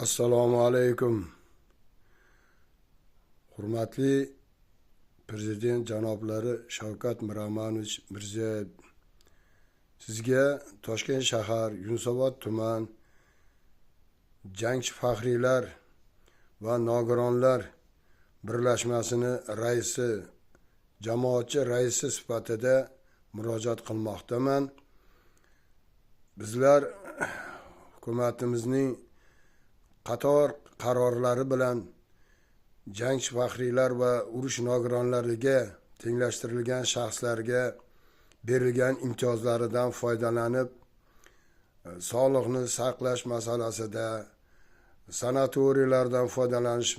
Assalomu alaykum. Hurmatli Prezident janoblari Shavkat Miromonovich Mirziyoyev, sizga Toshkent shahar Yunusobod tuman jangchi faxriylar va nogironlar birlashmasini raisi, jamoatchi raisi sifatida murojaat qilmoqdaman. Bizlar hukumatimizning qator qarorlari bilan jangchi faxriylar va urush nogironlariga tenglashtirilgan shaxslarga berilgan imtiyozlaridan foydalanib, sog'liqni saqlash masalasida, sanatoriylardan foydalanish,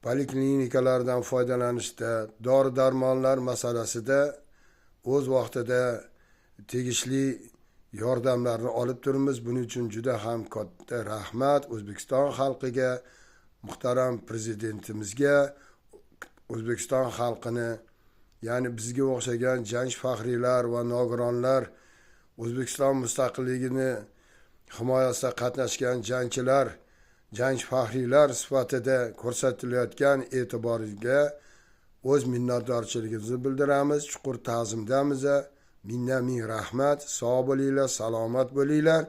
poliklinikalardan foydalanishda, dori-darmonlar masalasida o'z vaqtida tegishli yordamlarni olib turibmiz. Buning uchun juda ham katta rahmat O'zbekiston xalqiga, muhtaram prezidentimizga, O'zbekiston xalqini, ya'ni bizga o'xshagan jangchi faxriylar va nogironlar, O'zbekiston mustaqilligini himoyasida qatnashgan jangchilar, jangchi faxriylar sifatida ko'rsatilayotgan e'tiboriga o'z minnatdorchiligimizni bildiramiz. Chuqur ta'zimdamiz. Ming rahmat. Sog' bo'linglar, salomat bo'linglar.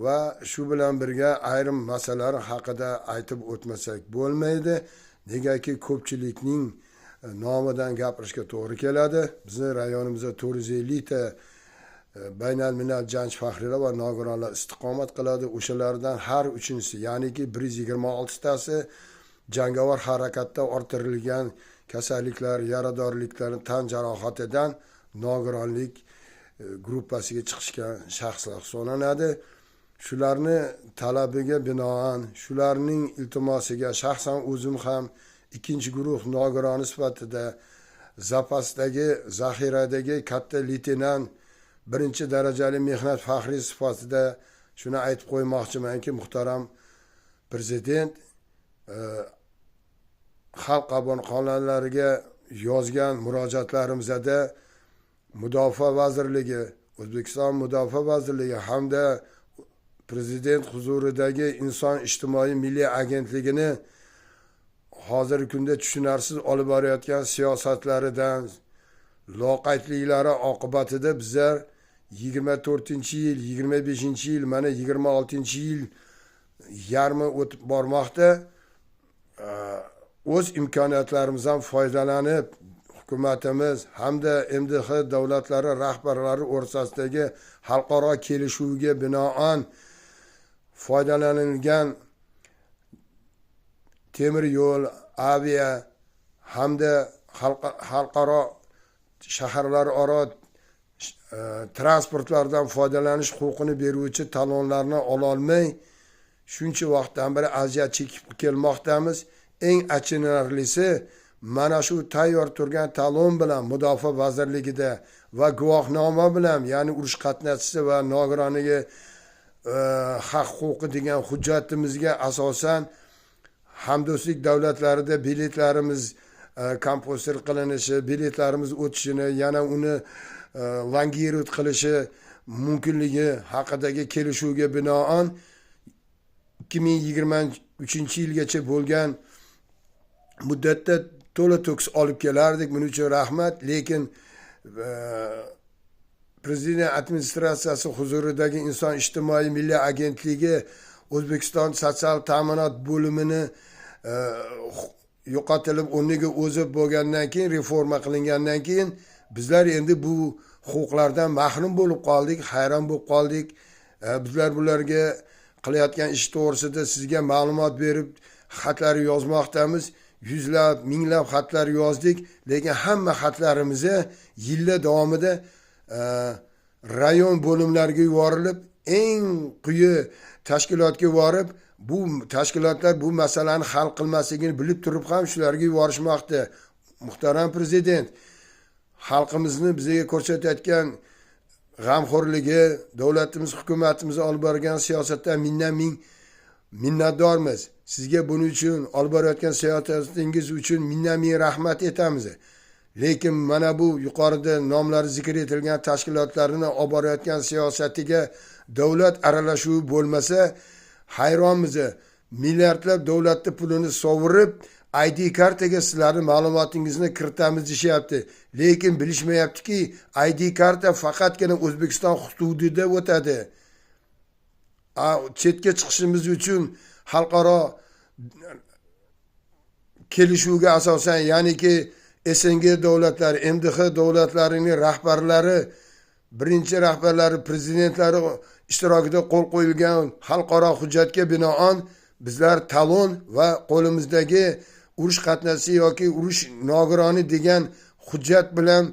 Va shu bilan birga ayrim masalalar haqida aytib o'tmasak bo'lmaydi. Negaki ko'pchilikning nomidan gapirishga to'g'ri keladi. Bizning rayonimizda 450 ta baynalminal jangchi faxriylar va nogironlar istiqomat qiladi. O'shalardan har uchinchisi, ya'niki 126 tasi jangovar harakatda orttirilgan kasalliklar, yaradorliklar, tan jarohatidan nogironlik gruppasiga chiqishgan shaxslar hisoblanadi. Shularni talabiga binoan, shularning iltimosiga shaxsan o'zim ham ikkinchi guruh nogironi sifatida zapasdagi, zaxiradagi katta leytenant, birinchi darajali mehnat faxriy sifatida shuni aytib qo'ymoqchimanki, muhtaram prezident xalq qabulxonalariga yozgan murojaatlarimizda Mudofaa vazirligi, O'zbekiston Mudofaa vazirligi hamda prezident huzuridagi Inson ijtimoiy milliy agentligini hozirgi kunda tushunarsiz olib borayotgan siyosatlaridan, loqaydliklari oqibatida bizlar 24-yil, 25-yil, mana 26-yil yarmi o'tib bormoqda. O'z imkoniyatlarimizdan foydalanib, hukumatimiz hamda MDH davlatlari rahbarlari o'rtasidagi xalqaro kelishuvga binoan foydalanilgan temir yo'l, avia hamda xalqaro shaharlararo transportlardan foydalanish huquqini beruvchi talonlarni ola olmay, shuncha vaqtdan beri aziyat chekib kelmoqdamiz. Eng achinarlisi, mana shu tayyor turgan talon bilan Mudofaa vazirligida va guvohnoma bilan, ya'ni urush qatnashchisi va nogironiga haq huquqi degan hujjatimizga asosan hamdo'stlik davlatlarida biletlarimiz komposter qilinishi, biletlarimiz o'tishini, yana uni langirut qilishi mumkinligi haqidagi kelishuvga binoan 2023-yilgacha bo'lgan muddatda to'la to'kis olib kelardik. Buning uchun rahmat. Lekin prezident administratsiyasi huzuridagi Inson ijtimoiy milliy agentligi O'zbekiston sotsial ta'minot bo'limini yo'qotilib, o'rniga o'zi bo'lgandan keyin, reforma qilingandan keyin bizlar endi bu huquqlardan mahrum bo'lib qoldik, hayron bo'lib qoldik. Bizlar bularga qilayotgan ish to'g'risida sizga ma'lumot berib, xatlar yozmoqdamiz. Yuzlab, minglab xatlar yozdik, lekin hamma xatlarimizni yillar davomida rayon bo'limlariga yuborilib, eng quyi tashkilotga borib, bu tashkilotlar bu masalani hal qilmasligini bilib turib ham shularga yuborishmoqda. Muhtaram prezident, xalqimizni bizga ko'rsatayotgan g'amxo'rligi, davlatimiz, hukumatimiz olib borgan siyosatdan ming minnatdormiz. Sizga buning uchun olib borayotgan siyosatingiz uchun ming rahmat etamiz. Lekin mana bu yuqorida nomlari zikr etilgan tashkilotlarni olib borayotgan siyosatiga davlat aralashuvi bo'lmasa, hayronmiz. Milliardlab davlatni pulini sovurib, ID kartaga sizlarning ma'lumotingizni kiritamiz deyapti. Lekin bilishmayaptiki, ID karta faqatgina O'zbekiston hududida o'tadi. Chetga chiqishimiz uchun xalqaro kelishuvga asosan, ya'niki SNG davlatlari, MDH davlatlarining rahbarlari, birinchi rahbarlari, prezidentlari ishtirokida qo'l qo'yilgan xalqaro hujjatga binoan bizlar talon va qo'limizdagi urush qatnashchi yoki urush nogironi degan hujjat bilan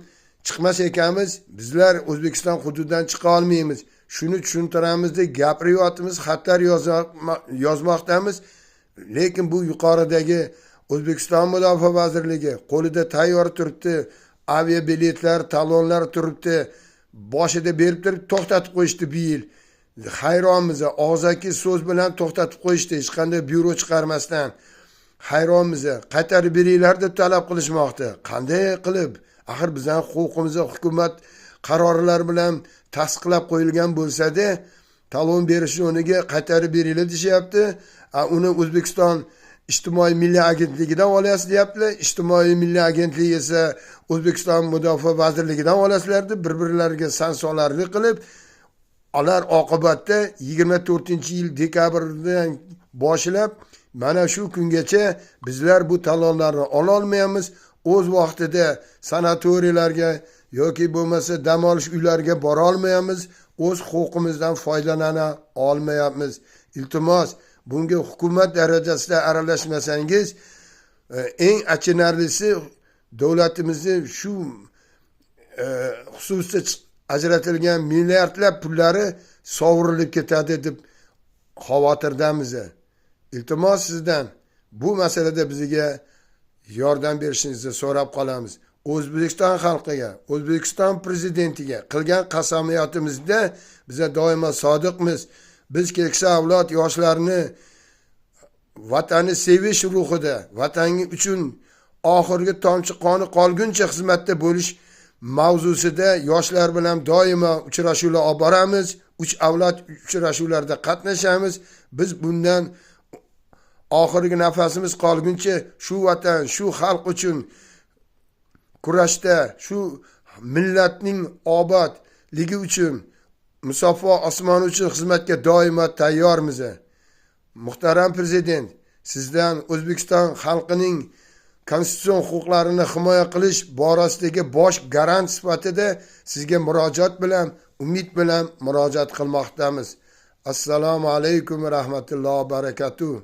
chiqmas ekanmiz, bizlar O'zbekiston hududidan chiqa olmaymiz. Shuni tushuntiramiz deb gapiryapmiz, xatlar yozmoqdamiz. Lekin bu yuqoridagi O'zbekiston Mudofaa vazirligi qo'lida tayyor turibdi, avia biletlar, talonlar turibdi, boshida berib turib to'xtatib qo'yishdi bu yil. Hayronmiz, og'zaki so'z bilan to'xtatib qo'yishdi, hech qanday byuro chiqarmasdan. Hayronmiz, qaytarib beringlar deb talab qilishmoqda. Qanday qilib? Axir bizning huquqimizni hukumat qarorlari bilan tasdiqlab qo'yilgan bo'lsa-da, talon berish o'rniga qaytarib beringlar deyapti. Uni O'zbekiston ijtimoiy milliy agentligidan olyapsiz deyaptilar. Ijtimoiy milliy agentligi esa O'zbekiston Mudofaa vazirligidan olasizlar deb bir-birlariga sansolarlik qilib, ular oqibatda 24-yil dekabrdan boshlab mana shu kungacha bizlar bu talonlarni ola olmayapmiz. O'z vaqtida sanatoriyalarga yoki bo'lmasa dam olish uylariga bora olmayapmiz. O'z huquqimizdan foydalana olmayapmiz. Iltimos, bunga hukumat darajasida aralashmasangiz, eng achinarlisi davlatimizni shu xususda ajratilgan milliardlab pullari sovurilib ketadi deb xavotirdamiz. Iltimos sizdan bu masalada bizga yordam berishingizni so'rab qolamiz. O'zbekiston xalqiga, O'zbekiston prezidentiga qilgan qasamiyatimizda biza doimo sodiqmiz. Biz keksa avlod yoshlarni vatanni sevish ruhida, vatani uchun oxirgi tomchi qoni qolguncha xizmatda bo'lish mavzusida yoshlar bilan doimo uchrashuvlar olib boramiz. 3 avlod uchrashuvlarda qatnashamiz. Biz bundan oxirgi nafasimiz qolguncha shu vatan, shu xalq uchun kurashda, shu millatning obodligi uchun, musaffo osmoni uchun xizmatga doimo tayyormiz. Muhtaram prezident, sizdan O'zbekiston xalqining konstitutsion huquqlarini himoya qilish borasidagi bosh garant sifatida sizga murojaat bilan, umid bilan murojaat qilmoqdamiz. Assalomu alaykum va rahmatullohi va barakatuh.